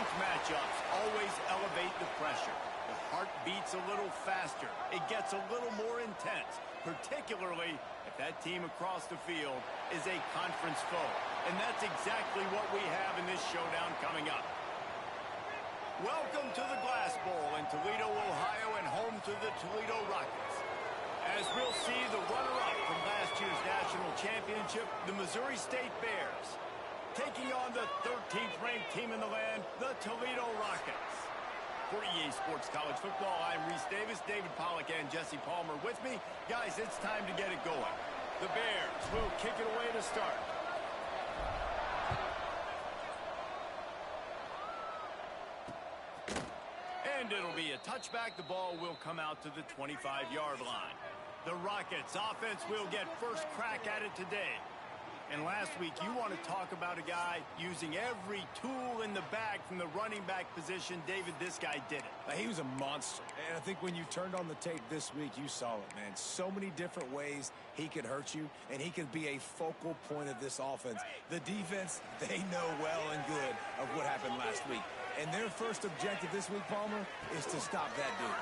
Conference matchups always elevate the pressure. The heart beats a little faster. It gets a little more intense, particularly if that team across the field is a conference foe. And that's exactly what we have in this showdown coming up. Welcome to the Glass Bowl in Toledo, Ohio, and home to the Toledo Rockets. As we'll see, the runner-up from last year's national championship, the Missouri State Bears, taking on the 13th ranked team in the land, the Toledo Rockets. For EA Sports College Football, I'm Reese Davis, David Pollack, and Jesse Palmer with me. Guys, it's time to get it going. The Bears will kick it away to start. And it'll be a touchback. The ball will come out to the 25-yard line. The Rockets offense will get first crack at it today. And last week, you want to talk about a guy using every tool in the bag from the running back position. David, this guy did it. He was a monster. And I think when you turned on the tape this week, you saw it, man. So many different ways he could hurt you, and he could be a focal point of this offense. The defense, they know well and good of what happened last week. And their first objective this week, Palmer, is to stop that dude.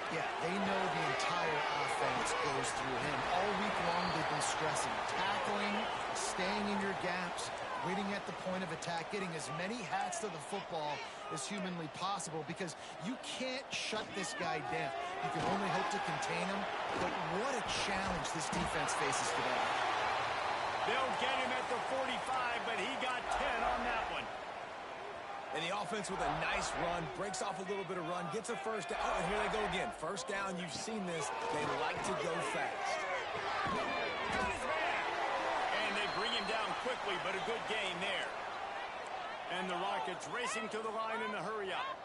Yeah, they know the entire offense goes through him. All week long, they've been stressing tackling, staying in your gaps, waiting at the point of attack, getting as many hats to the football as humanly possible, because you can't shut this guy down. You can only hope to contain him, but what a challenge this defense faces today. They'll get him at the 45, but he got 10 on that one. And the offense with a nice run, breaks off a little bit of run, gets a first down. Oh, and here they go again. First down, you've seen this. They like to go fast. And they bring him down quickly, but a good gain there. And the Rockets racing to the line in a hurry up.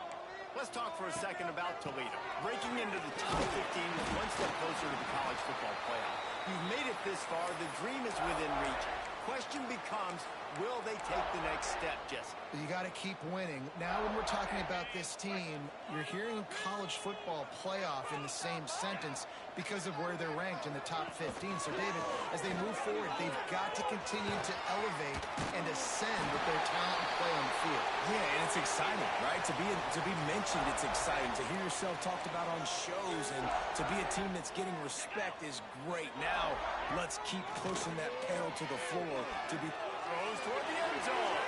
Let's talk for a second about Toledo. Breaking into the top 15 is one step closer to the college football playoff. You've made it this far. The dream is within reach. Question becomes, will they take the next step, Jesse? You got to keep winning. Now when we're talking about this team, you're hearing college football playoff in the same sentence because of where they're ranked in the top 15. So, David, as they move forward, they've got to continue to elevate and ascend with their talent and play on the field. Yeah, and it's exciting, right? To be mentioned, it's exciting. To hear yourself talked about on shows and to be a team that's getting respect is great. Now, let's keep pushing that pedal to the floor to be throws toward the end zone.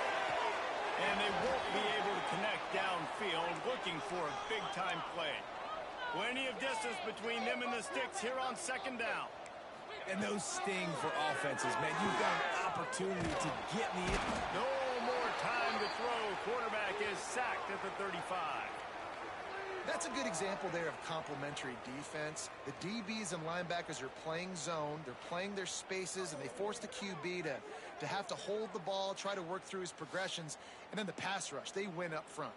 And they won't be able to connect downfield, looking for a big-time play. Plenty of distance between them and the sticks here on second down. And those sting for offenses, man. You've got an opportunity to get me in. No more time to throw. Quarterback is sacked at the 35. That's a good example there of complementary defense. The DBs and linebackers are playing zone. They're playing their spaces, and they force the QB to have to hold the ball, try to work through his progressions. And then the pass rush, they win up front.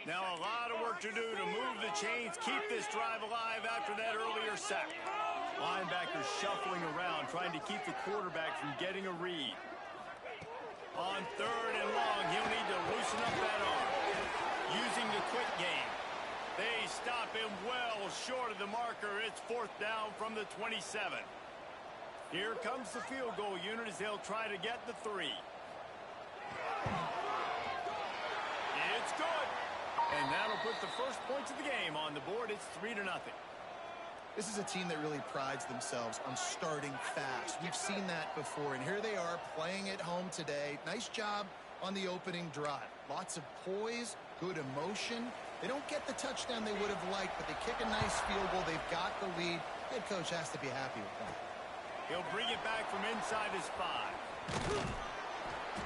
Now a lot of work to do to move the chains, keep this drive alive after that earlier sack. Linebackers shuffling around, trying to keep the quarterback from getting a read. On third and long, he'll need to loosen up that arm. Using the quick game. They stop him well short of the marker. It's fourth down from the 27. Here comes the field goal unit as they'll try to get the 3. It's good. And that'll put the first points of the game on the board. It's 3-0. This is a team that really prides themselves on starting fast. We've seen that before, and here they are playing at home today. Nice job on the opening drive. Lots of poise, good emotion. They don't get the touchdown they would have liked, but they kick a nice field goal. They've got the lead. Head coach has to be happy with that. He'll bring it back from inside his 5.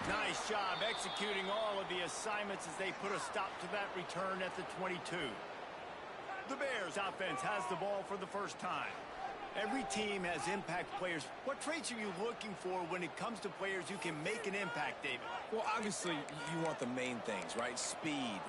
Nice job executing all of the assignments as they put a stop to that return at the 22. The Bears offense has the ball for the first time. Every team has impact players. What traits are you looking for when it comes to players who can make an impact, David? Well, obviously, you want the main things, right? Speed,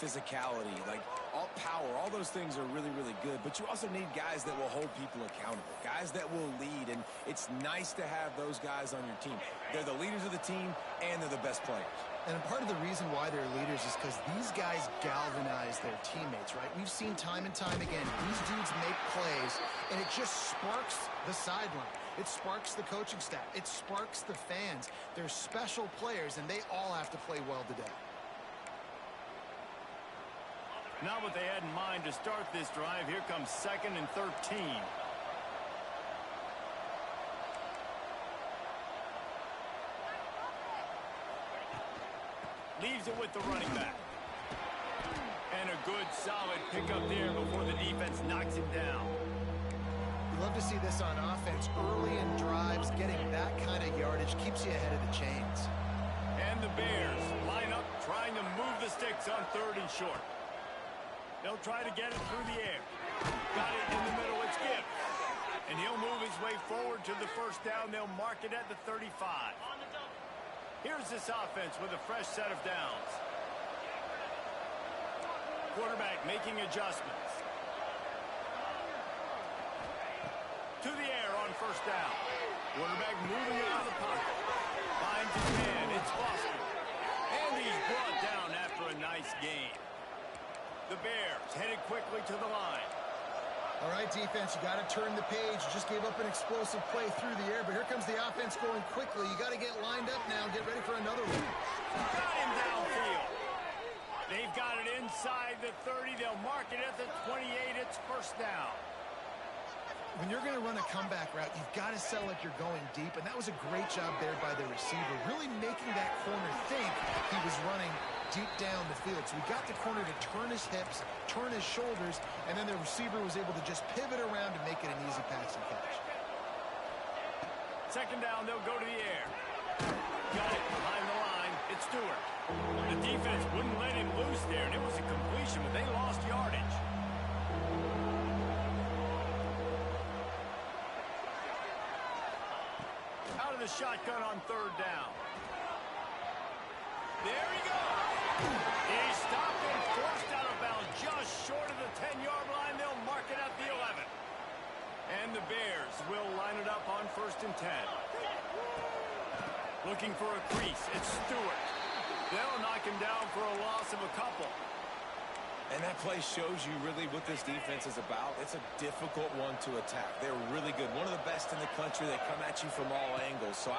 physicality. Like, all power, all those things are really, really good, but you also need guys that will hold people accountable, guys that will lead, and it's nice to have those guys on your team. They're the leaders of the team, and they're the best players. And part of the reason why they're leaders is because these guys galvanize their teammates, right? We've seen time and time again, these dudes make plays, and it just sparks the sideline. It sparks the coaching staff. It sparks the fans. They're special players, and they all have to play well today. Not what they had in mind to start this drive. Here comes 2nd and 13. Leaves it with the running back. And a good, solid pickup there before the defense knocks him down. You love to see this on offense. Early in drives, getting that kind of yardage keeps you ahead of the chains. And the Bears line up trying to move the sticks on 3rd and short. They'll try to get it through the air. Got it in the middle. It's Gibbs. And he'll move his way forward to the first down. They'll mark it at the 35. Here's this offense with a fresh set of downs. Quarterback making adjustments. To the air on first down. Quarterback moving out of the pocket. Finds his man. It's Foster. And he's brought down after a nice gain. The Bears headed quickly to the line. All right, defense, you got to turn the page. You just gave up an explosive play through the air, but here comes the offense going quickly. You got to get lined up now and get ready for another one. Got him downfield. They've got it inside the 30. They'll mark it at the 28. It's first down. When you're going to run a comeback route, you've got to sell like you're going deep, and that was a great job there by the receiver, really making that corner think he was running deep down the field. So we got the corner to turn his hips, turn his shoulders, and then the receiver was able to just pivot around and make it an easy pass and catch. 2nd down, they'll go to the air. Got it behind the line. It's Stewart. The defense wouldn't let him loose there, and it was a completion, but they lost yardage. Out of the shotgun on 3rd down. There he goes. He's stopped and forced out of bounds just short of the 10-yard line. They'll mark it at the 11. And the Bears will line it up on 1st and 10. Looking for a crease. It's Stewart. They'll knock him down for a loss of a couple. And that play shows you really what this defense is about. It's a difficult one to attack. They're really good. One of the best in the country. They come at you from all angles. So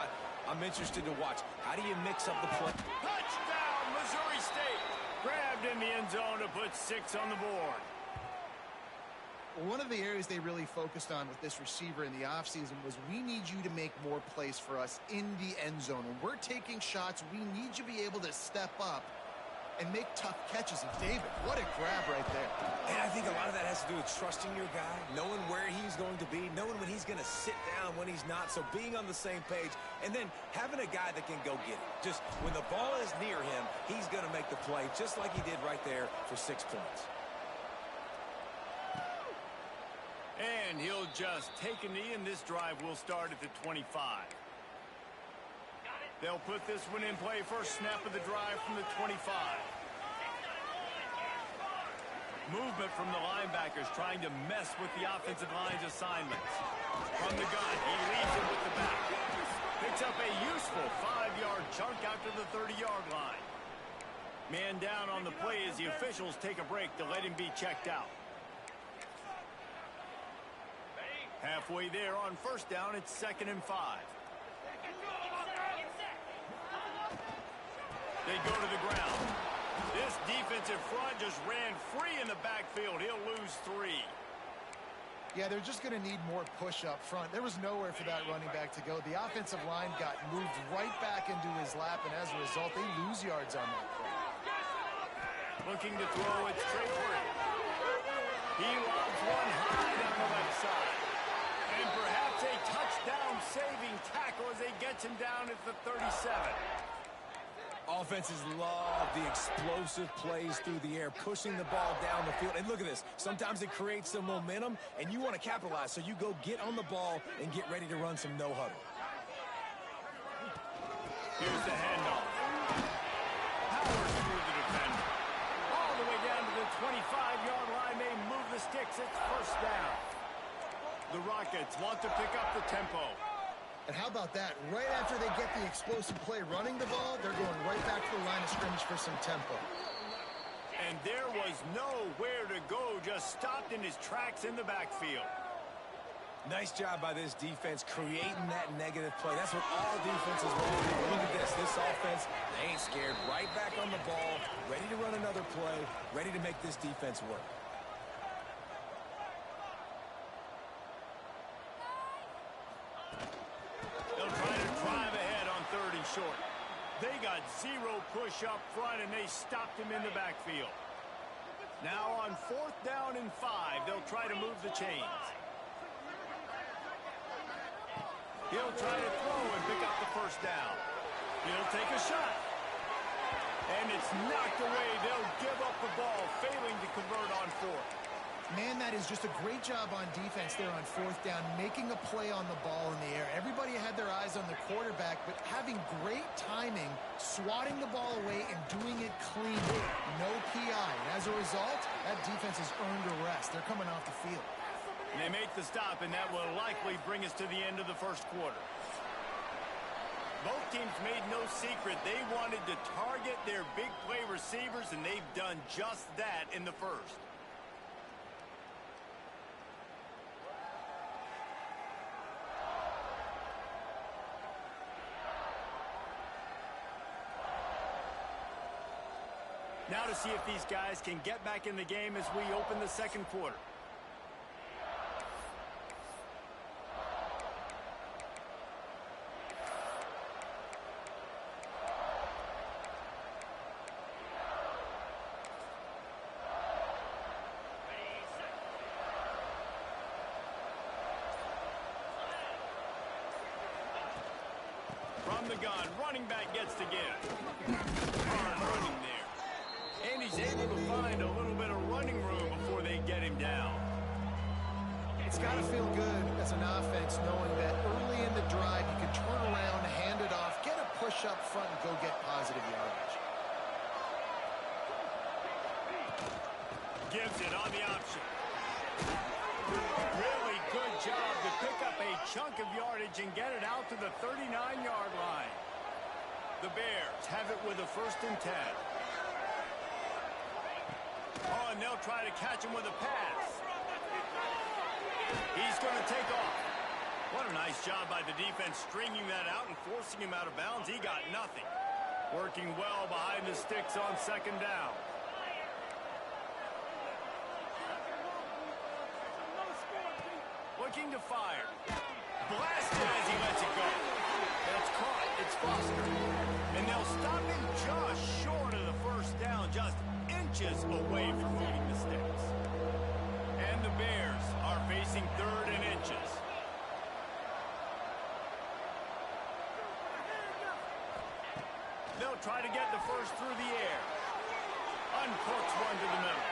I'm interested to watch. How do you mix up the play? Touchdown, Missouri State. Grabbed in the end zone to put 6 on the board. One of the areas they really focused on with this receiver in the offseason was we need you to make more plays for us in the end zone. When we're taking shots, we need you to be able to step up and make tough catches. And David, what a grab right there. And I think a lot of that has to do with trusting your guy, knowing where he's going to be, knowing when he's going to sit down, when he's not. So being on the same page, and then having a guy that can go get it. Just when the ball is near him, he's going to make the play, just like he did right there for 6 points. And he'll just take a knee, and this drive will start at the 25. They'll put this one in play. First snap of the drive from the 25. Movement from the linebackers trying to mess with the offensive line's assignments. From the gun, he leaves it with the back. Picks up a useful 5-yard chunk out to the 30-yard line. Man down on the play as the officials take a break to let him be checked out. Halfway there on first down, it's 2nd and 5. They go to the ground. This defensive front just ran free in the backfield. He'll lose 3. Yeah, they're just going to need more push up front. There was nowhere for that running back to go. The offensive line got moved right back into his lap, and as a result, they lose yards on that play. Looking to throw, it's Trey White. He lobs one high down the left side. And perhaps a touchdown-saving tackle as he gets him down at the 37. Offenses love the explosive plays through the air, pushing the ball down the field. And look at this. Sometimes it creates some momentum, and you want to capitalize. So you go get on the ball and get ready to run some no-huddle. Here's the handoff. Powers through the defender. All the way down to the 25-yard defense want to pick up the tempo. And how about that? Right after they get the explosive play running the ball, they're going right back to the line of scrimmage for some tempo. And there was nowhere to go, just stopped in his tracks in the backfield. Nice job by this defense creating that negative play. That's what all defenses want to do. Look at this. This offense, they ain't scared. Right back on the ball, ready to run another play, ready to make this defense work. They'll try to drive ahead on 3rd and short. They got 0 push up front, and they stopped him in the backfield. Now on 4th down and 5, they'll try to move the chains. He'll try to throw and pick up the 1st down. He'll take a shot. And it's knocked away. They'll give up the ball, failing to convert on 4th. Man, that is just a great job on defense there on 4th down, making a play on the ball in the air. Everybody had their eyes on the quarterback, but having great timing, swatting the ball away, and doing it cleanly. No PI. And as a result, that defense has earned a rest. They're coming off the field. They make the stop, and that will likely bring us to the end of the 1st quarter. Both teams made no secret they wanted to target their big play receivers, and they've done just that in the 1st. Now to see if these guys can get back in the game as we open the 2nd quarter. From the gun, running back gets to give. Hard running there. And he's able to find a little bit of running room before they get him down. It's got to feel good as an offense knowing that early in the drive you can turn around, hand it off, get a push up front, and go get positive yardage. Gives it on the option. Really good job to pick up a chunk of yardage and get it out to the 39-yard line. The Bears have it with a 1st and 10. Oh, and they'll try to catch him with a pass. He's going to take off. What a nice job by the defense stringing that out and forcing him out of bounds. He got nothing. Working well behind the sticks on 2nd down. Looking to fire. Blasted as he lets it go. That's caught. It's Foster. And they'll stop him just short of the 1st down, just inches away from moving the sticks. And the Bears are facing 3rd and inches. They'll try to get the 1st through the air. Uncorks one to the middle.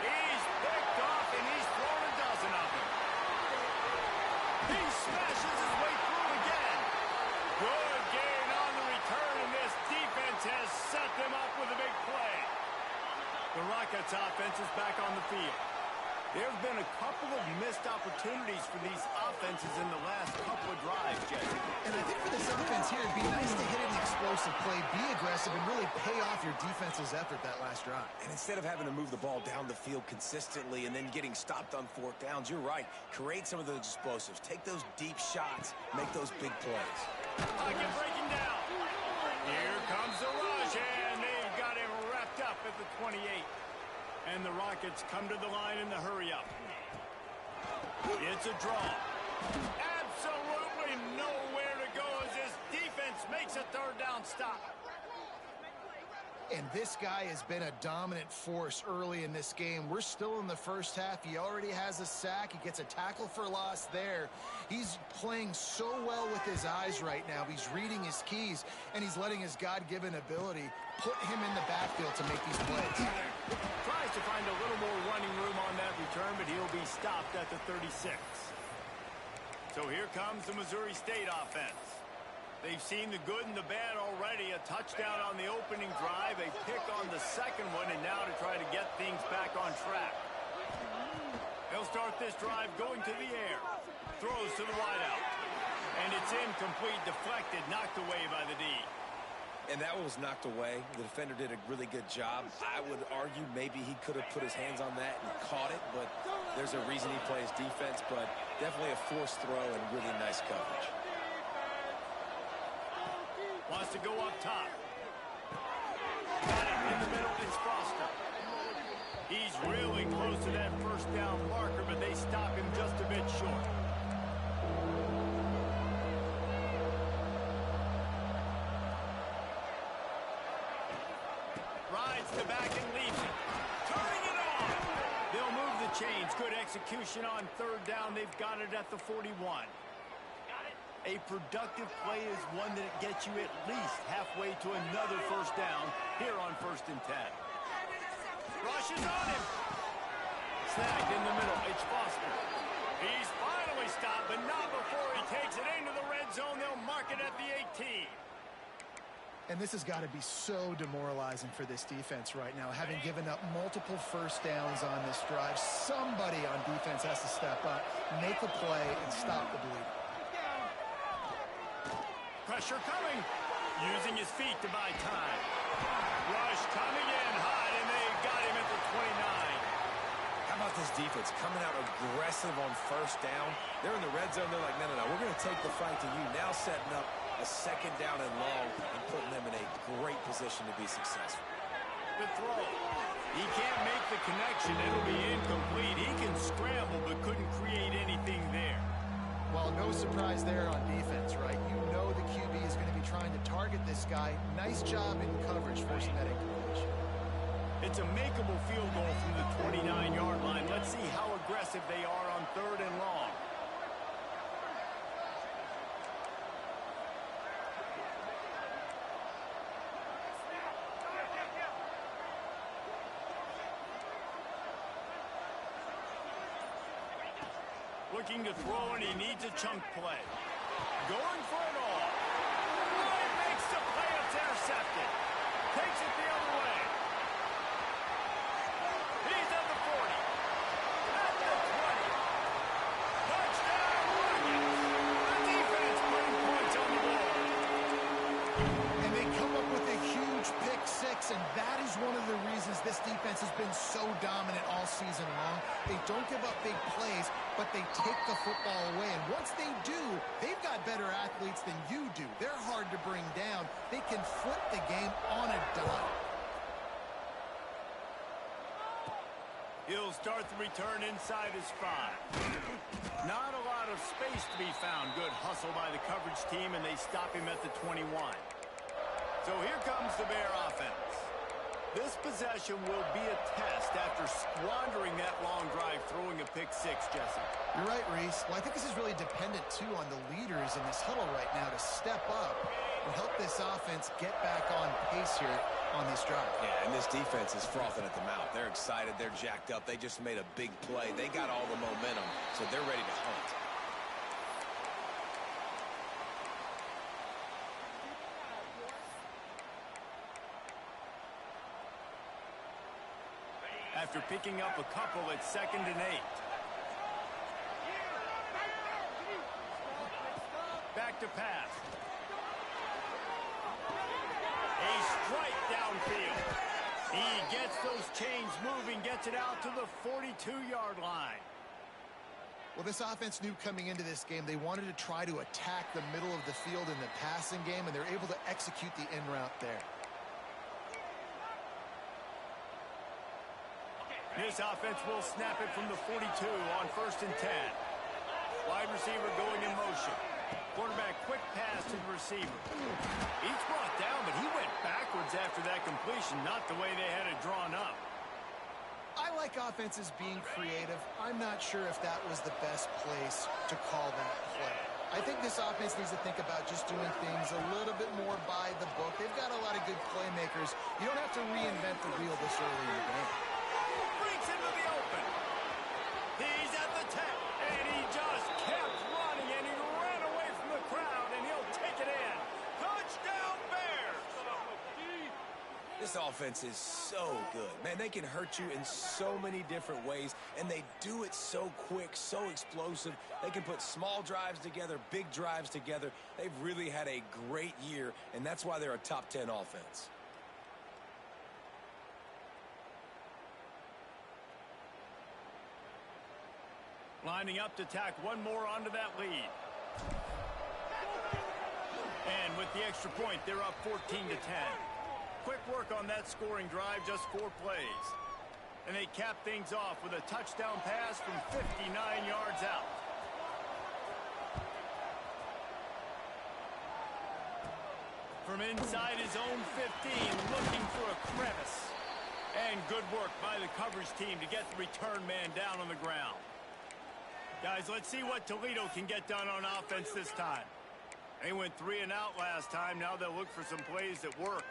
He's picked off, and he's thrown a dozen of them. He smashes his way through again. Good gain on the return, and this defense has set them up with a big play. The Rockets offense is back on the field. There have been a couple of missed opportunities for these offenses in the last couple of drives, Jesse. And I think for this offense here, it'd be nice to hit an explosive play, be aggressive, and really pay off your defense's effort that last drive. And instead of having to move the ball down the field consistently and then getting stopped on 4th downs, you're right. Create some of those explosives. Take those deep shots. Make those big plays. Pocket breaking down. Here comes the rush, and they've got him wrapped up at the 28. And the Rockets come to the line in the hurry-up. It's a draw. Absolutely nowhere to go as this defense makes a 3rd down stop. And this guy has been a dominant force early in this game. We're still in the 1st half. He already has a sack. He gets a tackle for loss there. He's playing so well with his eyes right now. He's reading his keys, and he's letting his God-given ability put him in the backfield to make these plays. Tries to find a little more running room on that return, but he'll be stopped at the 36. So here comes the Missouri State offense. They've seen the good and the bad already. A touchdown on the opening drive, a pick on the 2nd one, and now to try to get things back on track. They'll start this drive going to the air. throws to the wideout. And it's incomplete, deflected, knocked away by the D. And that one was knocked away. The defender did a really good job. I would argue maybe he could have put his hands on that and caught it, but there's a reason he plays defense, but definitely a forced throw and really nice coverage. Wants to go up top. Got it in the middle. It's Foster. He's really close to that first down marker, but they stop him just a bit short. Rides the back and leaves it. Turning it on. They'll move the chains. Good execution on third down. They've got it at the 41. A productive play is one that gets you at least halfway to another first down here on 1st and 10. Rushes on him. Snagged in the middle. It's Foster. He's finally stopped, but not before he takes it into the red zone. They'll mark it at the 18. And this has got to be so demoralizing for this defense right now, having given up multiple first downs on this drive. Somebody on defense has to step up, make a play, and stop the bleeding. Pressure coming. Using his feet to buy time. Rush coming in high, and they got him at the 29. How about this defense coming out aggressive on first down? They're in the red zone. They're like, no, we're going to take the fight to you. Now setting up a second down and long and putting them in a great position to be successful. The throw. He can't make the connection. It'll be incomplete. He can scramble, but couldn't create anything there. Well, no surprise there on defense, right? You know the QB is going to be trying to target this guy. Nice job in coverage forcing that incompletion. It's a makeable field goal from the 29-yard line. Let's see how aggressive they are on third and long. Looking to throw, and he needs a chunk play. Going for it all. Right, makes the play. It's intercepted. Takes it the other way. He's at the 40. At the 20. Touchdown, Rockets. The defense putting points on the board. And they come up with a huge pick six, and that is one of the reasons this defense has been so dominant all season long. They don't give up big plays, but they take the football away. And once they do, they've got better athletes than you do. They're hard to bring down. They can flip the game on a dime. He'll start the return inside his 5. Not a lot of space to be found. Good hustle by the coverage team, and they stop him at the 21. So here comes the Bear offense. This possession will be a test after squandering that long drive, throwing a pick six, Jesse. You're right, Reese. Well, I think this is really dependent, too, on the leaders in this huddle right now to step up and help this offense get back on pace here on this drive. Yeah, and this defense is frothing at the mouth. They're excited. They're jacked up. They just made a big play. They got all the momentum, so they're ready to hunt. After picking up a couple at 2nd and 8. Back to pass. A strike downfield. He gets those chains moving, gets it out to the 42-yard line. Well, this offense knew coming into this game they wanted to try to attack the middle of the field in the passing game, and they're able to execute the in route there. This offense will snap it from the 42 on 1st and 10. Wide receiver going in motion. Quarterback quick pass to the receiver. He's brought down, but he went backwards after that completion, not the way they had it drawn up. I like offenses being creative. I'm not sure if that was the best place to call that play. I think this offense needs to think about just doing things a little bit more by the book. They've got a lot of good playmakers. You don't have to reinvent the wheel this early in the game. Breaks into the open. He's at the 10, and he just kept running, and he ran away from the crowd, and he'll take it in. Touchdown, Bears! This offense is so good. Man, they can hurt you in so many different ways, and they do it so quick, so explosive. They can put small drives together, big drives together. They've really had a great year, and that's why they're a top 10 offense. Lining up to tack one more onto that lead. And with the extra point, they're up 14-10. Quick work on that scoring drive, just 4 plays. And they cap things off with a touchdown pass from 59 yards out. From inside his own 15, looking for a crevice. And good work by the coverage team to get the return man down on the ground. Guys, let's see what Toledo can get done on offense this time. They went 3 and out last time. Now they'll look for some plays that work.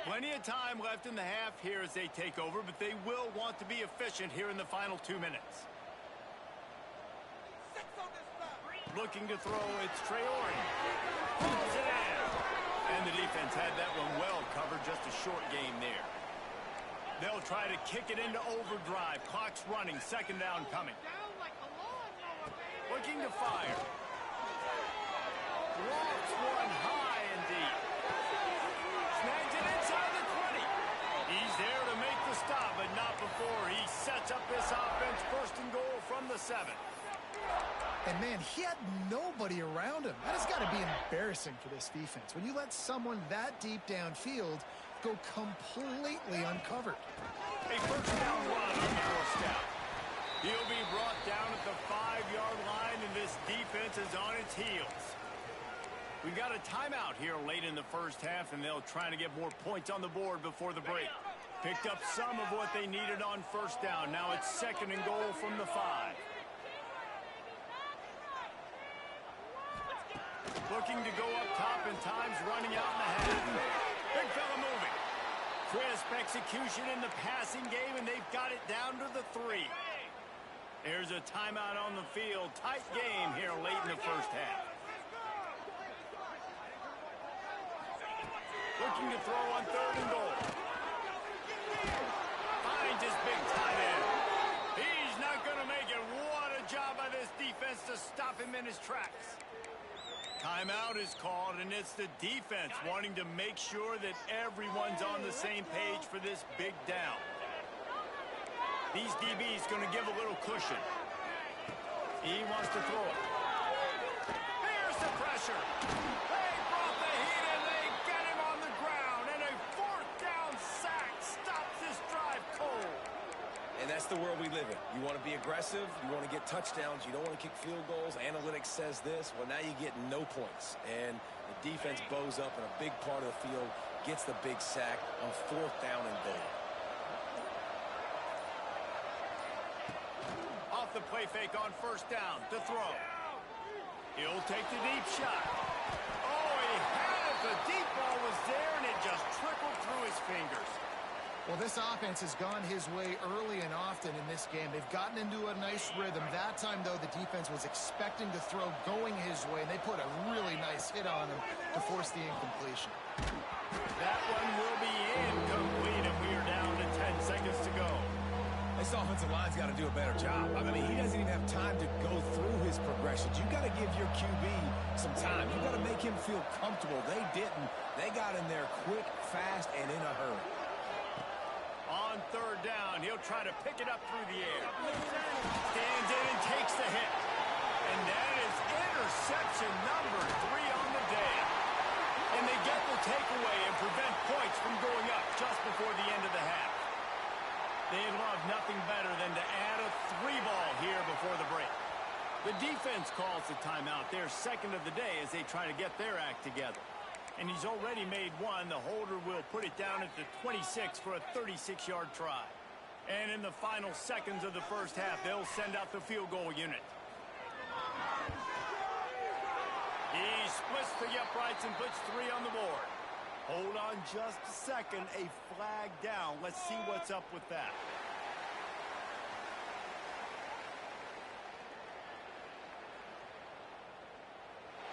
Plenty of time left in the half here as they take over, but they will want to be efficient here in the final 2 minutes. Looking to throw, it's Traore. Puts it in. And the defense had that one well covered, just a short game there. They'll try to kick it into overdrive. Clock's running, second down coming. Looking to fire. Lofts one high and deep. Snags it inside the 20. He's there to make the stop, but not before he sets up this offense. First and goal from the 7. And, man, he had nobody around him. That has got to be embarrassing for this defense. When you let someone that deep downfield go completely uncovered. A first down run on the forced out. He'll be brought down at the 5-yard line, and this defense is on its heels. We've got a timeout here late in the first half, and they'll try to get more points on the board before the break. Picked up some of what they needed on first down. Now it's second and goal from the 5. Looking to go up top, and time's running out in the half. Big fella moving. Crisp execution in the passing game, and they've got it down to the 3. There's a timeout on the field. Tight game here late in the first half. Looking to throw on third and goal. Finds his big tight end. He's not going to make it. What a job by this defense to stop him in his tracks. Timeout is called, and it's the defense wanting to make sure that everyone's on the same page for this big down. These DBs going to give a little cushion. He wants to throw it. Here's the pressure. They brought the heat, and they get him on the ground. And a 4th down sack stops this drive cold. And that's the world we live in. You want to be aggressive. You want to get touchdowns. You don't want to kick field goals. Analytics says this. Well, now you get no points. And the defense bows up in a big part of the field, gets the big sack on 4th down and goal. Off the play fake on first down to throw. He'll take the deep shot. Oh, he had it. The deep ball was there, and it just trickled through his fingers. Well, this offense has gone his way early and often in this game. They've gotten into a nice rhythm. That time, though, the defense was expecting to throw going his way, and they put a really nice hit on him to force the incompletion. That one will be incomplete, and we are down to 10 seconds to go. This offensive line's got to do a better job. I mean, he doesn't even have time to go through his progressions. You got to give your QB some time. You got to make him feel comfortable. They didn't. They got in there quick, fast, and in a hurry. On third down, he'll try to pick it up through the air. Stands in and takes the hit. And that is interception number 3 on the day. And they get the takeaway and prevent points from going up just before the end of the half. They'd love nothing better than to add a 3-ball here before the break. The defense calls the timeout, their second of the day, as they try to get their act together. And he's already made one. The holder will put it down at the 26 for a 36-yard try. And in the final seconds of the first half, they'll send out the field goal unit. He splits the uprights and puts 3 on the board. Hold on just a second. A flag down. Let's see what's up with that.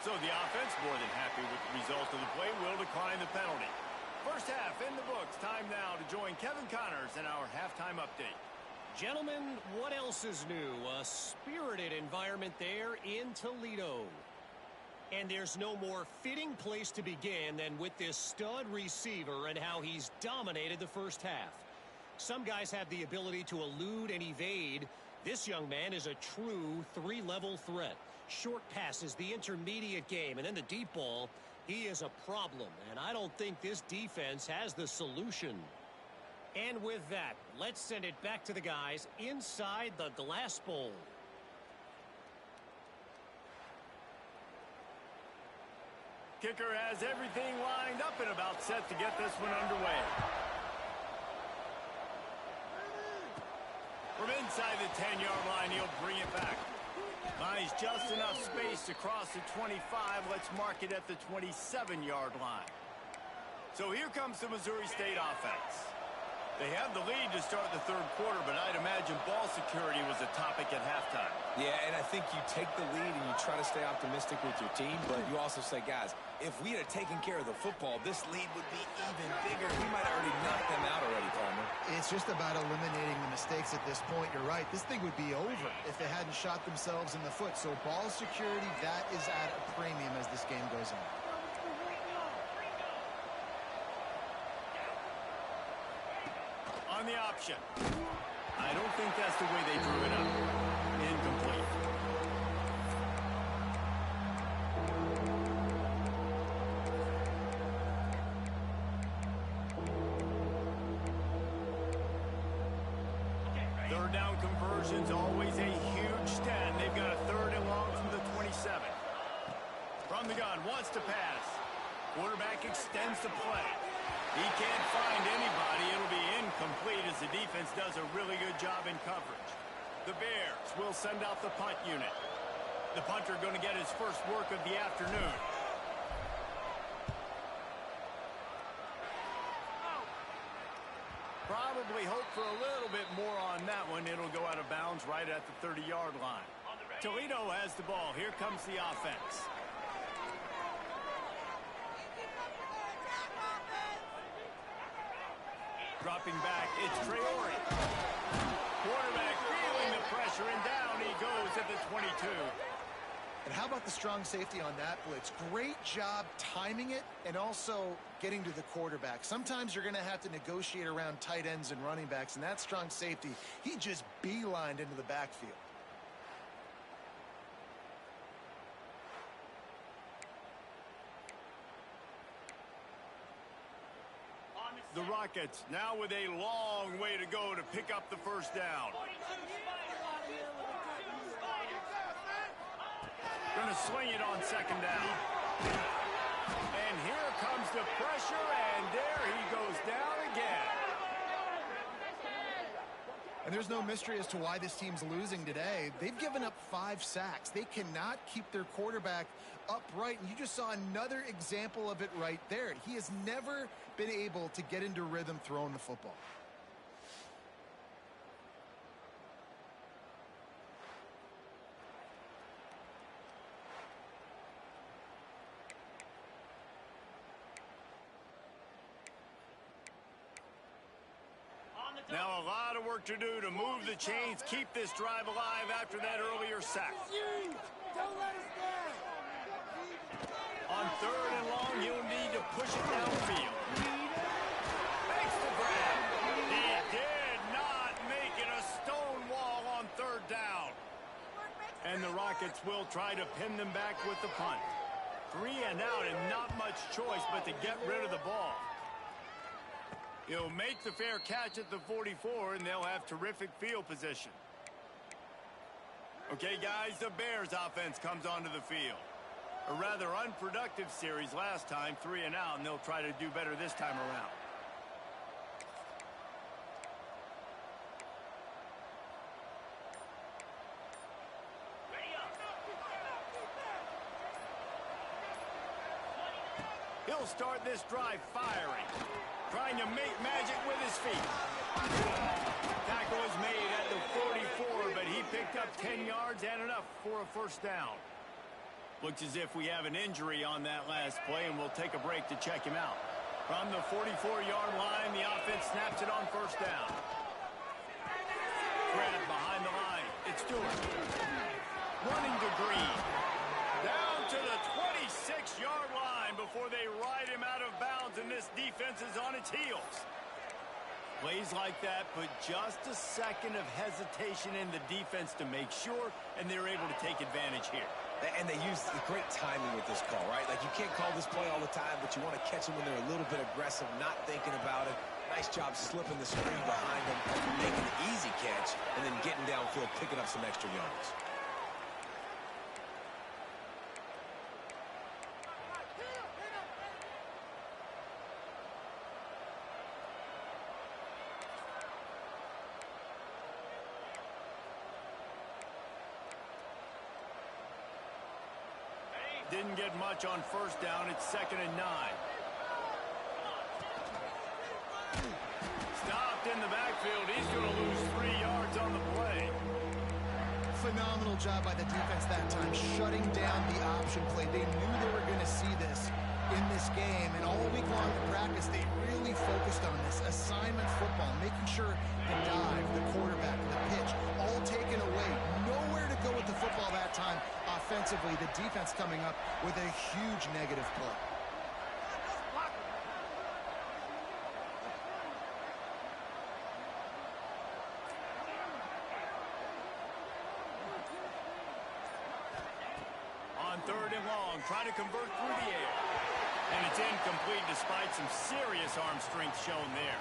So the offense, more than happy with the result of the play, will decline the penalty. First half in the books. Time now to join Kevin Connors in our halftime update. Gentlemen, what else is new? A spirited environment there in Toledo. And there's no more fitting place to begin than with this stud receiver and how he's dominated the first half. Some guys have the ability to elude and evade. This young man is a true three-level threat. Short passes, the intermediate game, and then the deep ball. He is a problem, and I don't think this defense has the solution. And with that, let's send it back to the guys inside the glass bowl. Kicker has everything lined up and about set to get this one underway. From inside the 10-yard line, he'll bring it back. Finds just enough space to cross the 25. Let's mark it at the 27-yard line. So here comes the Missouri State offense. They have the lead to start the third quarter, but I'd imagine ball security was a topic at halftime. Yeah, and I think you take the lead and you try to stay optimistic with your team, but you also say, guys, if we had taken care of the football, this lead would be even bigger. We might have already knocked them out already, Palmer. It's just about eliminating the mistakes at this point. You're right. This thing would be over if they hadn't shot themselves in the foot. So ball security, that is at a premium as this game goes on. On the option. I don't think that's the way they drew it up. Incomplete. Third down conversion's always a huge stat. They've got a third and long from the 27. From the gun, wants to pass. Quarterback extends the play. He can't find anybody. It'll be incomplete as the defense does a really good job in coverage. The Bears will send out the punt unit. The punter going to get his first work of the afternoon. Probably hope for a little bit more on that one. It'll go out of bounds right at the 30-yard line. Toledo has the ball. Here comes the offense. Dropping back, it's Traore. Quarterback feeling the pressure, and down he goes at the 22. And how about the strong safety on that blitz? Great job timing it and also getting to the quarterback. Sometimes you're going to have to negotiate around tight ends and running backs, and that strong safety, he just beelined into the backfield. The Rockets now with a long way to go to pick up the first down. Going to swing it on second down. And here comes the pressure, and there he goes down again. And there's no mystery as to why this team's losing today. They've given up 5 sacks. They cannot keep their quarterback upright, and you just saw another example of it right there. He has never been able to get into rhythm throwing the football. Now a lot of work to do to move the chains, keep this drive alive after that earlier sack. Don't let us down. On third and long, he'll need to push it downfield. Makes the grab. He did not make it a stone wall on third down. And the Rockets will try to pin them back with the punt. 3 and out and not much choice but to get rid of the ball. He'll make the fair catch at the 44, and they'll have terrific field position. Okay, guys, the Bears offense comes onto the field. A rather unproductive series last time, 3 and out, and they'll try to do better this time around. He'll start this drive firing. Trying to make magic with his feet. Tackle is made at the 44, but he picked up 10 yards and enough for a first down. Looks as if we have an injury on that last play, and we'll take a break to check him out. From the 44-yard line, the offense snaps it on first down. Grab behind the line. It's Stewart. Running to Green. Down to the 26-yard line before they ride him out of bounds, and this defense is on its heels. Plays like that put just a second of hesitation in the defense to make sure, and they're able to take advantage here. And they use the great timing with this call, right? Like, you can't call this play all the time, but you want to catch them when they're a little bit aggressive, not thinking about it. Nice job slipping the screen behind them, making an easy catch, and then getting downfield, picking up some extra yards. Didn't get much on first down. It's 2nd and 9. Stopped in the backfield. He's going to lose 3 yards on the play. Phenomenal job by the defense that time, shutting down the option play. They knew they were going to see this in this game, and all week long in practice, they really focused on this assignment football, making sure the dive, the quarterback, the pitch, all taken away. Nowhere to go with the football that time. Offensively, the defense coming up with a huge negative play. On 3rd and long, trying to convert through the air. And it's incomplete despite some serious arm strength shown there.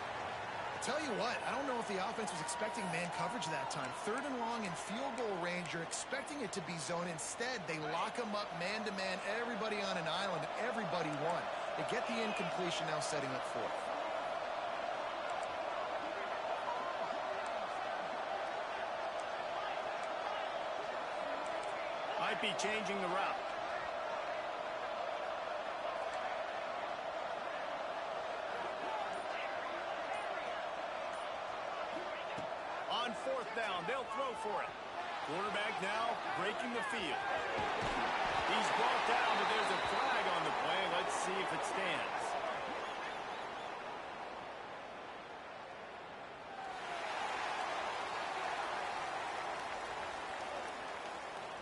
Tell you what, I don't know if the offense was expecting man coverage that time. 3rd and long in field goal range, you're expecting it to be zone. Instead, they lock them up man-to-man, everybody on an island, everybody won. They get the incompletion, now setting up 4th. Might be changing the route. On 4th down, they'll throw for it. Quarterback now breaking the field. He's brought down, but there's a flag on the play. Let's see if it stands.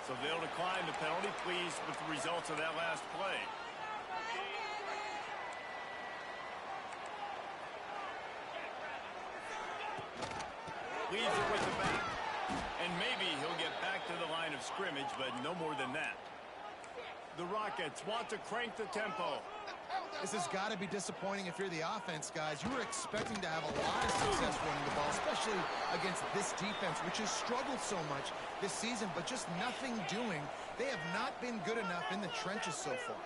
So they'll decline the penalty. Pleased with the results of that last play. Leaves it with the back. And maybe he'll get back to the line of scrimmage, but no more than that. The Rockets want to crank the tempo. This has got to be disappointing if you're the offense, guys. You were expecting to have a lot of success running the ball, especially against this defense, which has struggled so much this season, but just nothing doing. They have not been good enough in the trenches so far.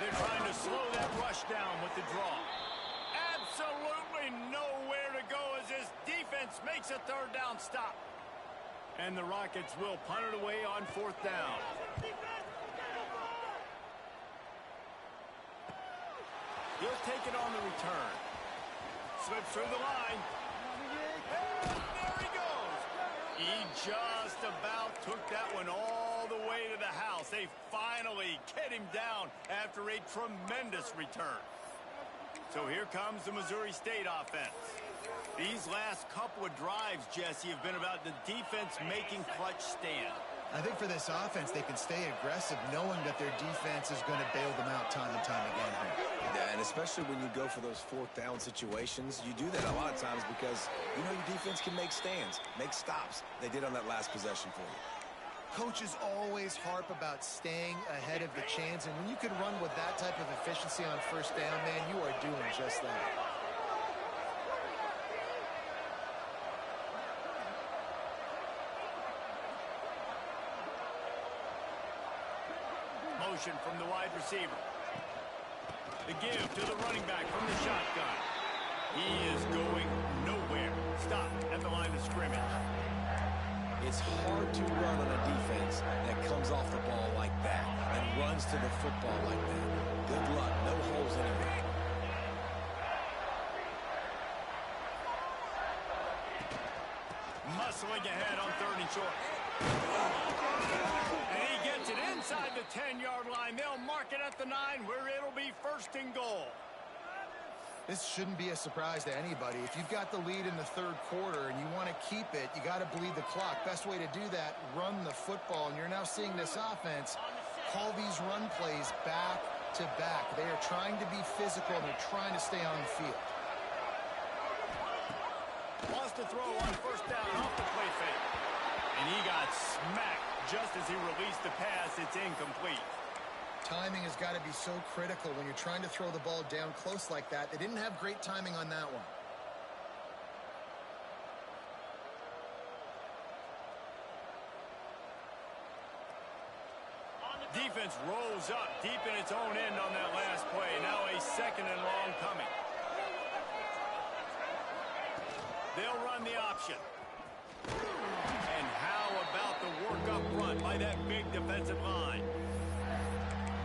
They're trying to slow that rush down with the draw. Absolutely nowhere to go as this defense makes a 3rd down stop. And the Rockets will punt it away on 4th down. He'll take it on the return. Slips through the line. And there he goes. He just about took that one all the way to the house. They finally get him down after a tremendous return. So here comes the Missouri State offense. These last couple of drives, Jesse, have been about the defense making clutch stand. I think for this offense, they can stay aggressive knowing that their defense is going to bail them out time and time again here. Yeah, and especially when you go for those 4th down situations, you do that a lot of times because you know your defense can make stands, make stops. They did on that last possession for you. Coaches always harp about staying ahead of the chains, and when you can run with that type of efficiency on 1st down, man, you are doing just that. Motion from the wide receiver. The give to the running back from the shotgun. He is going nowhere. Stop at the line of scrimmage. It's hard to run on a defense that comes off the ball like that and runs to the football like that. Good luck. No holes anywhere. Muscling ahead on 3rd and short. And he gets it inside the 10-yard line. They'll mark it at the 9, where it'll be 1st and goal. This shouldn't be a surprise to anybody. If you've got the lead in the 3rd quarter and you want to keep it, you got to bleed the clock. Best way to do that, run the football. And you're now seeing this offense call these run plays back to back. They are trying to be physical, and they're trying to stay on the field. Wants to throw on 1st down off the play fake. And he got smacked just as he released the pass. It's incomplete. Timing has got to be so critical when you're trying to throw the ball down close like that. They didn't have great timing on that one. Defense rolls up deep in its own end on that last play. Now a 2nd and long coming. They'll run the option. And how about the work up front by that big defensive line?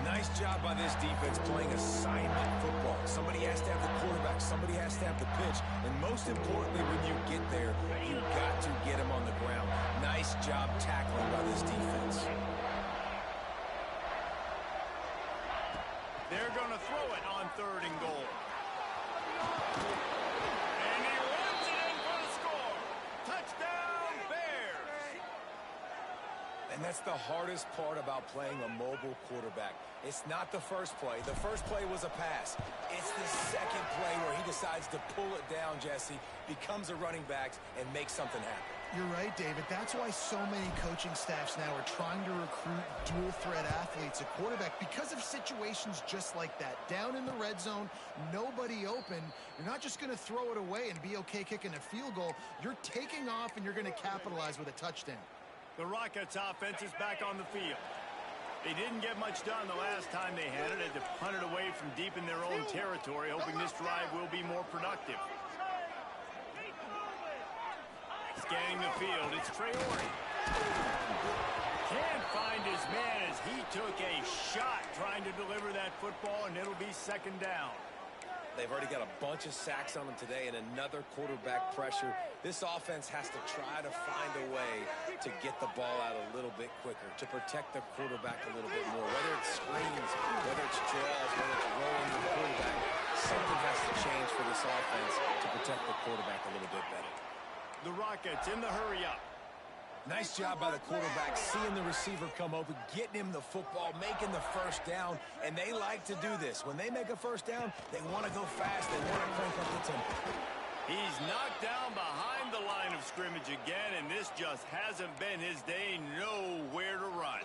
Nice job by this defense playing assignment football. Somebody has to have the quarterback. Somebody has to have the pitch. And most importantly, when you get there, you've got to get him on the ground. Nice job tackling by this defense. They're going to throw it on 3rd and goal. And he runs it in for the score. Touchdown, Bears. And that's the hardest part about playing a mobile quarterback. It's not the first play. The first play was a pass. It's the second play where he decides to pull it down, Jesse, becomes a running back, and makes something happen. You're right, David. That's why so many coaching staffs now are trying to recruit dual-threat athletes at quarterback because of situations just like that. Down in the red zone, nobody open. You're not just going to throw it away and be okay kicking a field goal. You're taking off, and you're going to capitalize with a touchdown. The Rockets offense is back on the field. They didn't get much done the last time they had it. Had to punt it away from deep in their own territory, hoping this drive will be more productive. Scanning the field, it's Traore. Can't find his man as he took a shot trying to deliver that football, and it'll be 2nd down. They've already got a bunch of sacks on them today and another quarterback pressure. This offense has to try to find a way to get the ball out a little bit quicker, to protect the quarterback a little bit more. Whether it's screens, whether it's draws, whether it's rolling the quarterback, something has to change for this offense to protect the quarterback a little bit better. The Rockets in the hurry up. Nice job by the quarterback, seeing the receiver come open, getting him the football, making the 1st down, and they like to do this. When they make a 1st down, they want to go fast. They want to crank up the tempo. He's knocked down behind the line of scrimmage again, and this just hasn't been his day. Nowhere to run.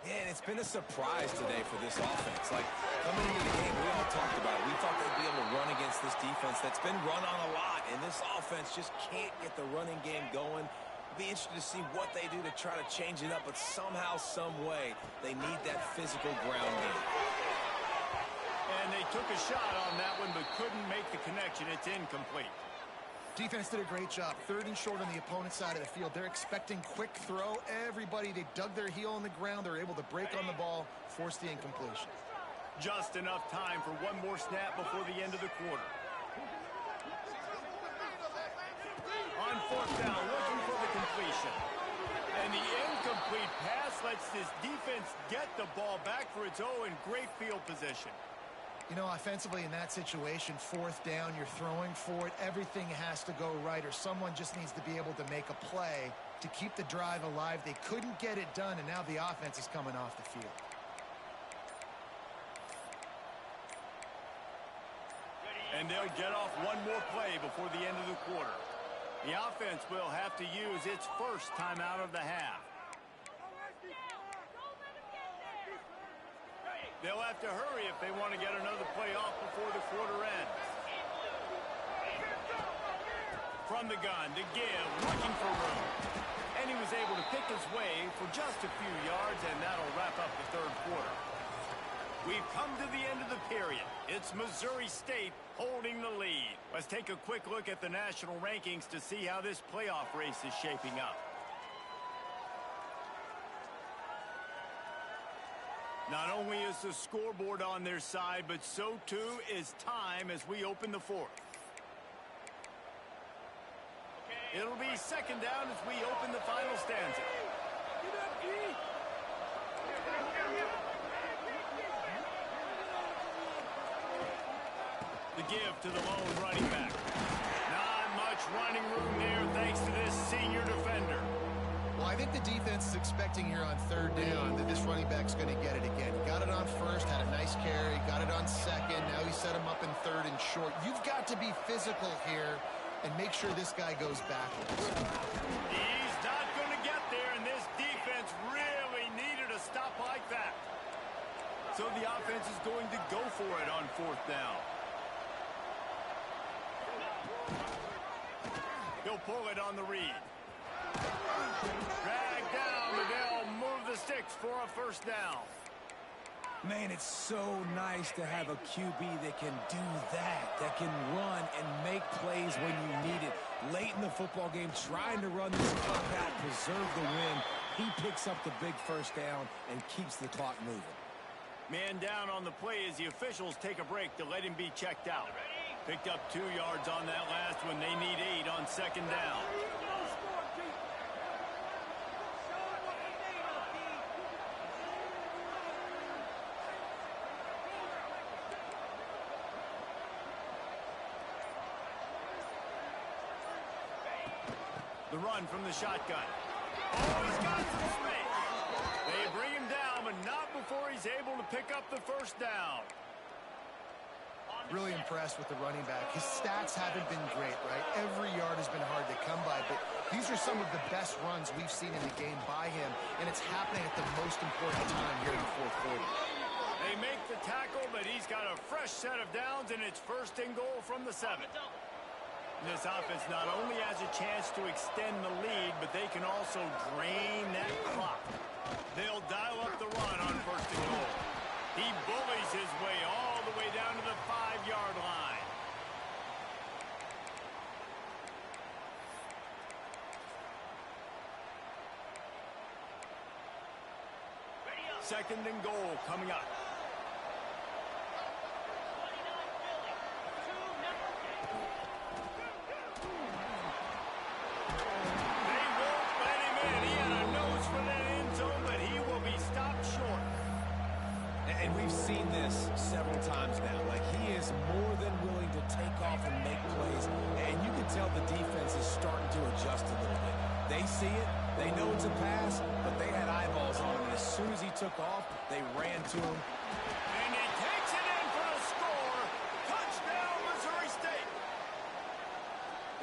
Yeah, and it's been a surprise today for this offense. Like, coming into the game, we all talked about it. We thought they'd be able to run against this defense that's been run on a lot, and this offense just can't get the running game going. Be interested to see what they do to try to change it up, but somehow, some way, they need that physical ground game. And they took a shot on that one, but couldn't make the connection. It's incomplete. Defense did a great job. 3rd and short on the opponent's side of the field. They're expecting quick throw. Everybody, they dug their heel on the ground. They're able to break on the ball, force the incompletion. Just enough time for one more snap before the end of the quarter. On 4th down, looking for the completion. And the incomplete pass lets this defense get the ball back for its own great field position. You know, offensively in that situation, 4th down, you're throwing for it. Everything has to go right, or someone just needs to be able to make a play to keep the drive alive. They couldn't get it done, and now the offense is coming off the field. And they'll get off one more play before the end of the quarter. The offense will have to use its 1st timeout of the half. They'll have to hurry if they want to get another play off before the quarter ends. From the gun to give, looking for room. And he was able to pick his way for just a few yards, and that'll wrap up the 3rd quarter. We've come to the end of the period. It's Missouri State holding the lead. Let's take a quick look at the national rankings to see how this playoff race is shaping up. Not only is the scoreboard on their side, but so too is time as we open the 4th. It'll be second down as we open the final stanza. The give to the lone running back. Not much running room there thanks to this senior defender. Well, I think the defense is expecting here on third down that this running back's going to get it again. He got it on first, had a nice carry, got it on second. Now he set him up in third and short. You've got to be physical here and make sure this guy goes backwards. He's not going to get there, and this defense really needed a stop like that. So the offense is going to go for it on fourth down. He'll pull it on the read. Drag down, and they'll move the sticks for a first down. Man, it's so nice to have a QB that can do that can run and make plays when you need it. Late in the football game, trying to run this clock out, preserve the win. He picks up the big first down and keeps the clock moving. Man down on the play as the officials take a break to let him be checked out. Picked up 2 yards on that last one. They need 8 on second down. The run from the shotgun. Oh, he's got some space. They bring him down, but not before he's able to pick up the first down. Really impressed with the running back. His stats haven't been great, right? Every yard has been hard to come by, but these are some of the best runs we've seen in the game by him, and it's happening at the most important time here in the fourth quarter. They make the tackle, but he's got a fresh set of downs, and it's first and goal from the 7. This offense not only has a chance to extend the lead, but they can also drain that clock. They'll dial up the run on first and goal. He bullies his way all the way down to the 5-yard line. Second and goal coming up. They won't let him in. He had a nose for that end zone, but he will be stopped short. And we've seen this several times now. Like, he is more than willing to take off and make plays. And you can tell the defense is starting to adjust a little bit. They see it. They know it's a pass, but they had eyeballs on him. And as soon as he took off, they ran to him. And he takes it in for the score. Touchdown, Missouri State.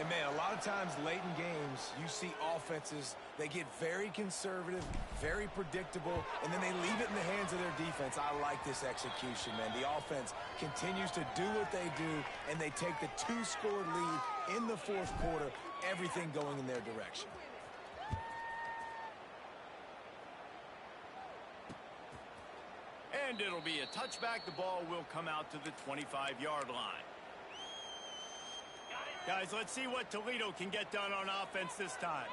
And, man, a lot of times late in games, you see offenses, they get very conservative, very predictable, and then they leave it in the hands of their defense. I like this execution, man. The offense continues to do what they do, and they take the 2-score lead in the fourth quarter, everything going in their direction. And it'll be a touchback. The ball will come out to the 25-yard line. Guys, let's see what Toledo can get done on offense this time.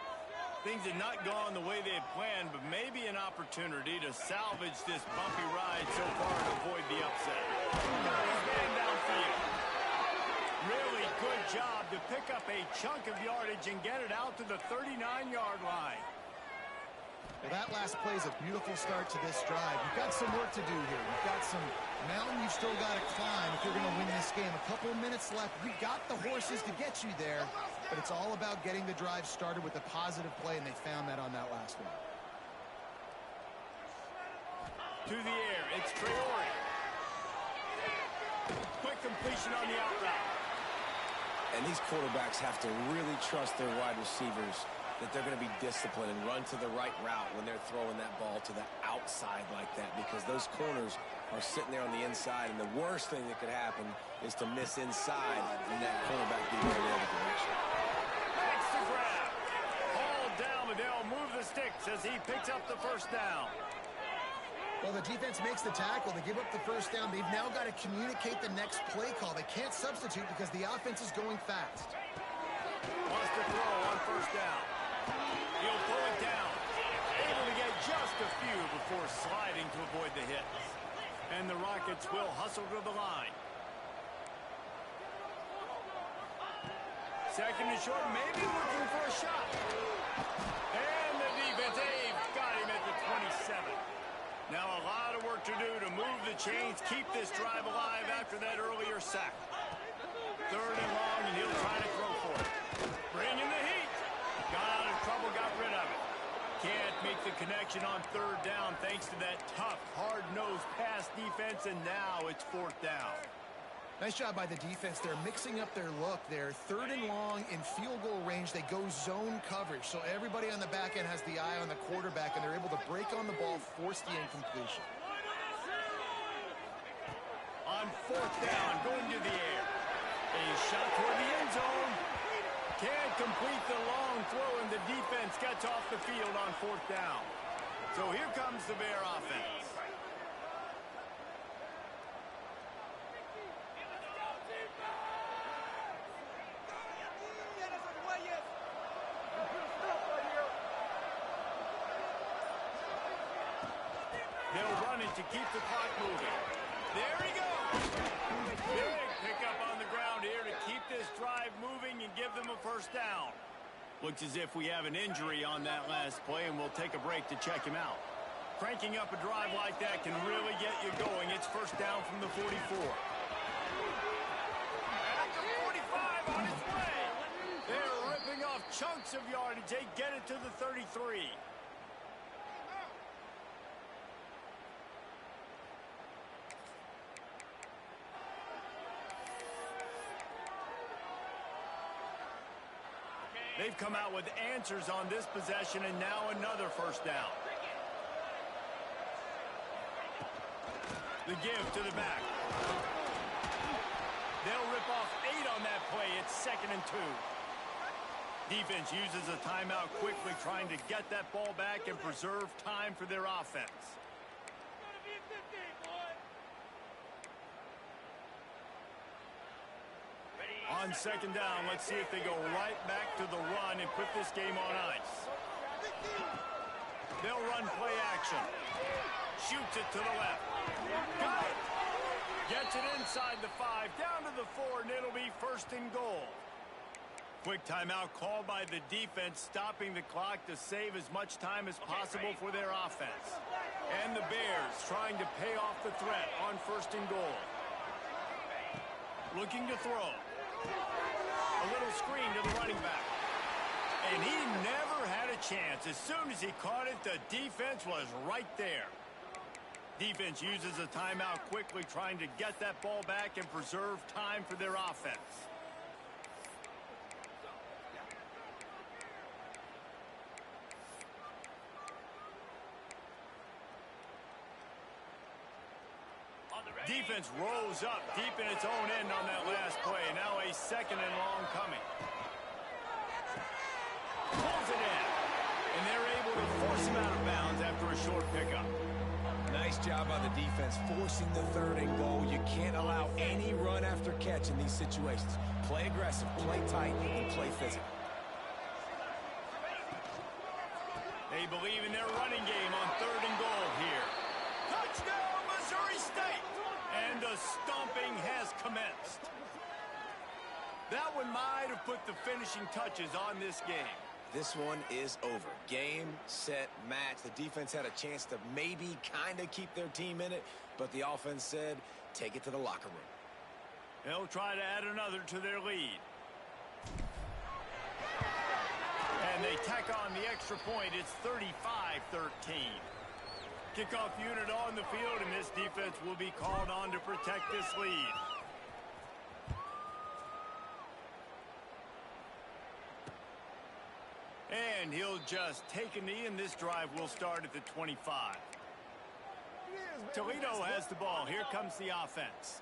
Things have not gone the way they had planned, but maybe an opportunity to salvage this bumpy ride so far and avoid the upset. He's man downfield. Really good job to pick up a chunk of yardage and get it out to the 39-yard line. Well, that last play is a beautiful start to this drive. You've got some work to do here. You've got some mountain you've still got to climb if you're going to win this game. A couple of minutes left. You've got the horses to get you there, but it's all about getting the drive started with a positive play, and they found that on that last one. To the air, it's Traore. Quick completion on the out route. And these quarterbacks have to really trust their wide receivers that they're going to be disciplined and run to the right route when they're throwing that ball to the outside like that, because those corners are sitting there on the inside, and the worst thing that could happen is to miss inside and that cornerback be going the other direction. Makes the grab. All down, but they'll move the sticks as he picks up the first down. Well, the defense makes the tackle. They give up the first down. They've now got to communicate the next play call. They can't substitute because the offense is going fast. Wants to throw on first down. He'll pull it down. Able to get just a few before sliding to avoid the hits. And the Rockets will hustle to the line. Second and short, maybe looking for a shot. And the defense, they've got him at the 27. Now a lot of work to do to move the chains, keep this drive alive after that earlier sack. Third and long, and he'll try to throw for it. Bringing the heat. Got out of trouble, got rid of it. Can't make the connection on third down thanks to that tough, hard-nosed pass defense, and now it's fourth down. Nice job by the defense. They're mixing up their look there. Third and long in field goal range. They go zone coverage. So everybody on the back end has the eye on the quarterback, and they're able to break on the ball, force the incompletion. On fourth down, going to the air. A shot toward the end zone. Can't complete the long throw, and the defense gets off the field on fourth down. So here comes the Bear offense. They'll run it to keep the clock moving. There he goes. Big pickup on the ground here to keep this drive moving and give them a first down. Looks as if we have an injury on that last play, and we'll take a break to check him out. Cranking up a drive like that can really get you going. It's first down from the 44. At the 45 on its way. They're ripping off chunks of yardage. They get it to the 33. They've come out with answers on this possession, and now another first down. The give to the back. They'll rip off 8 on that play. It's second and 2. Defense uses a timeout quickly, trying to get that ball back and preserve time for their offense. On second down, let's see if they go right back to the run and put this game on ice. They'll run play action. Shoots it to the left. Got it. Gets it inside the 5, down to the 4, and it'll be first and goal. Quick timeout called by the defense, stopping the clock to save as much time as possible for their offense. And the Bears trying to pay off the threat on first and goal. Looking to throw. A little screen to the running back. And he never had a chance. As soon as he caught it, the defense was right there. Defense uses a timeout quickly, trying to get that ball back and preserve time for their offense. Defense rolls up deep in its own end on that last play. Now a second and long coming. Pulls it in. And they're able to force him out of bounds after a short pickup. Nice job by the defense forcing the third and goal. You can't allow any run after catch in these situations. Play aggressive, play tight, and play physical. They believe in their running game on third and goal here. Touchdown, Missouri State! And the stomping has commenced. That one might have put the finishing touches on this game. This one is over. Game, set, match. The defense had a chance to maybe kind of keep their team in it, but the offense said, take it to the locker room. They'll try to add another to their lead. And they tack on the extra point. It's 35-13. Kickoff unit on the field, and this defense will be called on to protect this lead. And he'll just take a knee, and this drive will start at the 25. Toledo has the ball. Here comes the offense.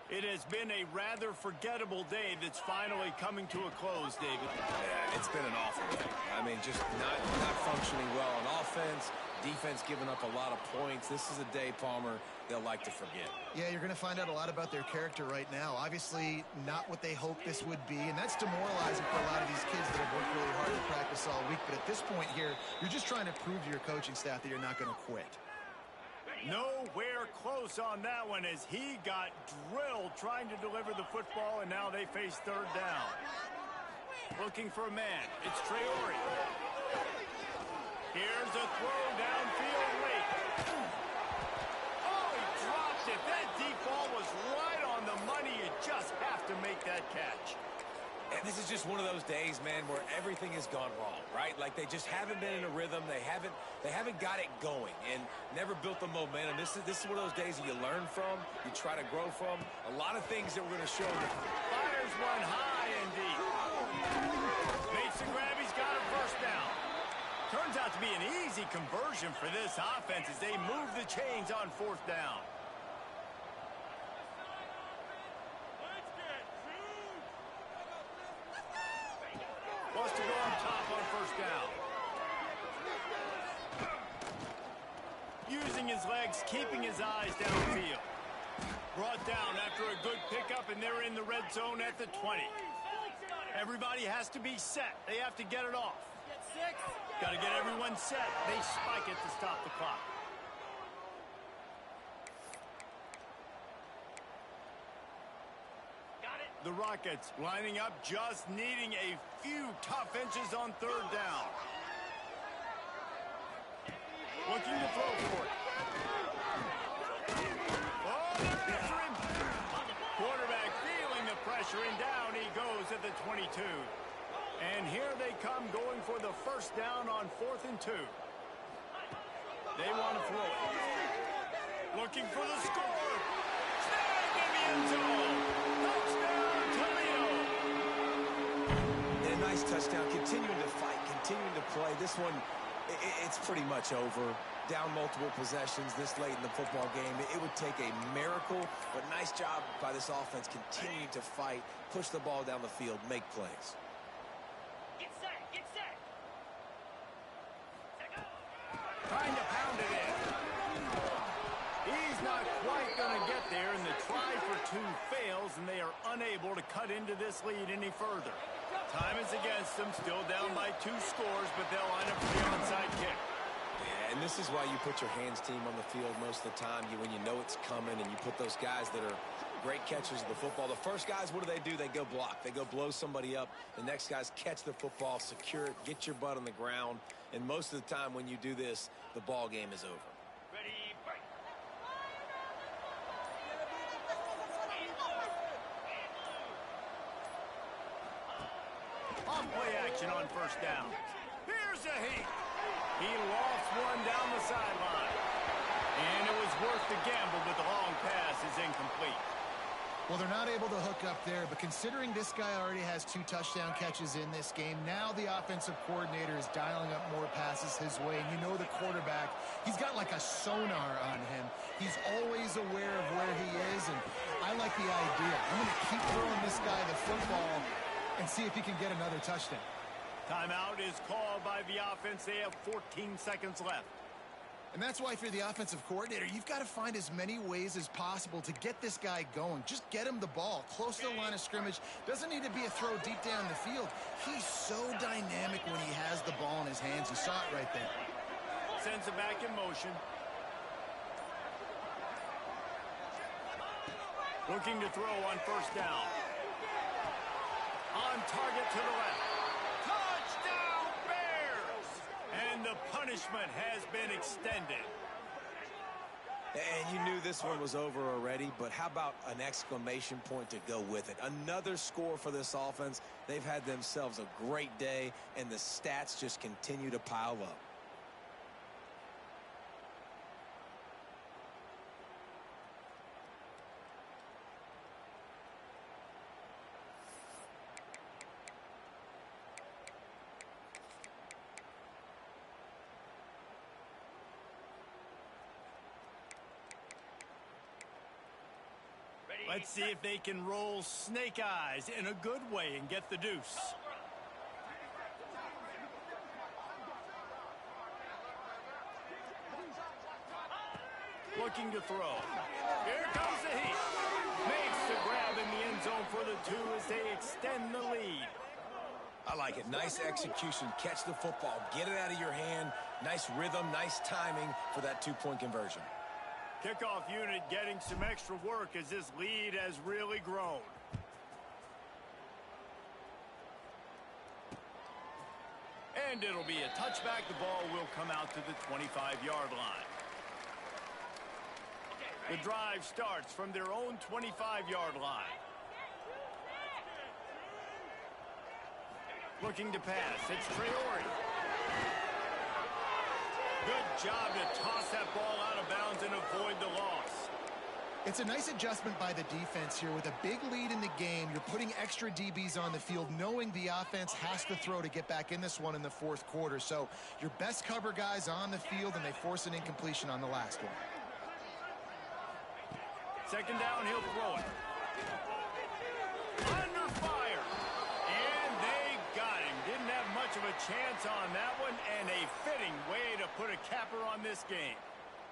It has been a rather forgettable day that's finally coming to a close, David. Yeah, it's been an awful day. I mean, just not functioning well on offense. Defense giving up a lot of points. This is a day, Palmer, they'll like to forget. Yeah, you're going to find out a lot about their character right now. Obviously, not what they hoped this would be, and that's demoralizing for a lot of these kids that have worked really hard in practice all week. But at this point here, you're just trying to prove to your coaching staff that you're not going to quit. Nowhere close on that one as he got drilled trying to deliver the football, and now they face third down. Looking for a man. It's Traore. Here's a throw downfield late. Oh, he dropped it. That deep ball was right on the money. You just have to make that catch. And this is just one of those days, man, where everything has gone wrong, right? Like they just haven't been in a rhythm. They haven't got it going and never built the momentum. This is one of those days that you learn from, you try to grow from. A lot of things that we're going to show you. Fires one high and deep. Makes the grab. He's got a first down. Turns out to be an easy conversion for this offense as they move the chains on fourth down. Wants to go on top on first down. Using his legs, keeping his eyes downfield. Brought down after a good pickup, and they're in the red zone at the 20. Everybody has to be set. They have to get it off. Got to get everyone set. They spike it to stop the clock. The Rockets lining up, just needing a few tough inches on third down. Looking to throw for it. Oh, they're after him. Quarterback feeling the pressure, and down he goes at the 22. And here they come, going for the first down on 4th and 2. They want to throw it. Looking for the score. Tagged in the end zone. Touchdown, Toledo. And a nice touchdown. Continuing to fight, continuing to play. This one, it's pretty much over. Down multiple possessions this late in the football game. It would take a miracle, but nice job by this offense continuing to fight, push the ball down the field, make plays. Trying to pound it in. He's not quite going to get there, and the try for two fails, and they are unable to cut into this lead any further. Time is against them, still down by 2 scores, but they'll line up for the onside kick. Yeah, and this is why you put your hands team on the field most of the time. When you know it's coming, and you put those guys that are great catchers of the football. The first guys, what do? They go block. They go blow somebody up. The next guys catch the football, secure it, get your butt on the ground. And most of the time when you do this, the ball game is over. Ready, break. On play action on first down. Here's a heat. He lofts one down the sideline. And it was worth the gamble, but the long pass is incomplete. Well, they're not able to hook up there, but considering this guy already has 2 touchdown catches in this game, now the offensive coordinator is dialing up more passes his way. And you know the quarterback, he's got like a sonar on him. He's always aware of where he is, and I like the idea. I'm going to keep throwing this guy the football and see if he can get another touchdown. Timeout is called by the offense. They have 14 seconds left. And that's why, for the offensive coordinator, you've got to find as many ways as possible to get this guy going. Just get him the ball close to the line of scrimmage. Doesn't need to be a throw deep down the field. He's so dynamic when he has the ball in his hands. You saw it right there. Sends it back in motion. Looking to throw on first down. On target to the left. Touchdown, Bears! And the punishment has been extended. And you knew this one was over already, but how about an exclamation point to go with it? Another score for this offense. They've had themselves a great day, and the stats just continue to pile up. Let's see if they can roll snake eyes in a good way and get the deuce. Looking to throw. Here comes the heat. Makes the grab in the end zone for the 2 as they extend the lead. I like it. Nice execution. Catch the football. Get it out of your hand. Nice rhythm, nice timing for that 2-point conversion. Kickoff unit getting some extra work as this lead has really grown. And it'll be a touchback. The ball will come out to the 25-yard line. The drive starts from their own 25-yard line. Looking to pass. It's Traore. Good job to toss that ball out of bounds and avoid the loss. It's a nice adjustment by the defense here. With a big lead in the game, you're putting extra DBs on the field, knowing the offense has to throw to get back in this one in the fourth quarter. So your best cover guys on the field, and they force an incompletion on the last one. Second down, he'll throw it. Under fire. And they got him. Didn't have much of a chance on that one, and a fitting way to put a capper on this game.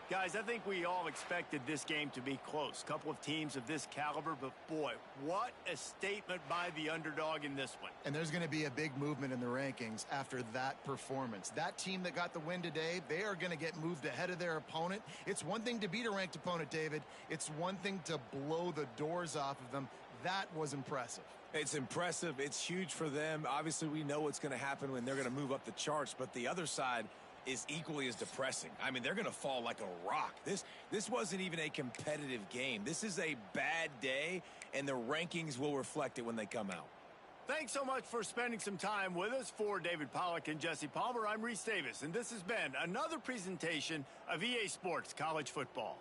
Guys, I think we all expected this game to be close. Couple of teams of this caliber, but boy, what a statement by the underdog in this one. And there's going to be a big movement in the rankings after that performance. That team that got the win today, they are going to get moved ahead of their opponent. It's one thing to beat a ranked opponent, David. It's one thing to blow the doors off of them. That was impressive. It's impressive. It's huge for them. Obviously, we know what's going to happen when they're going to move up the charts, but the other side is equally as depressing. I mean, they're going to fall like a rock. This wasn't even a competitive game. This is a bad day, and the rankings will reflect it when they come out. Thanks so much for spending some time with us. For David Pollack and Jesse Palmer, I'm Reese Davis, and this has been another presentation of EA Sports College Football.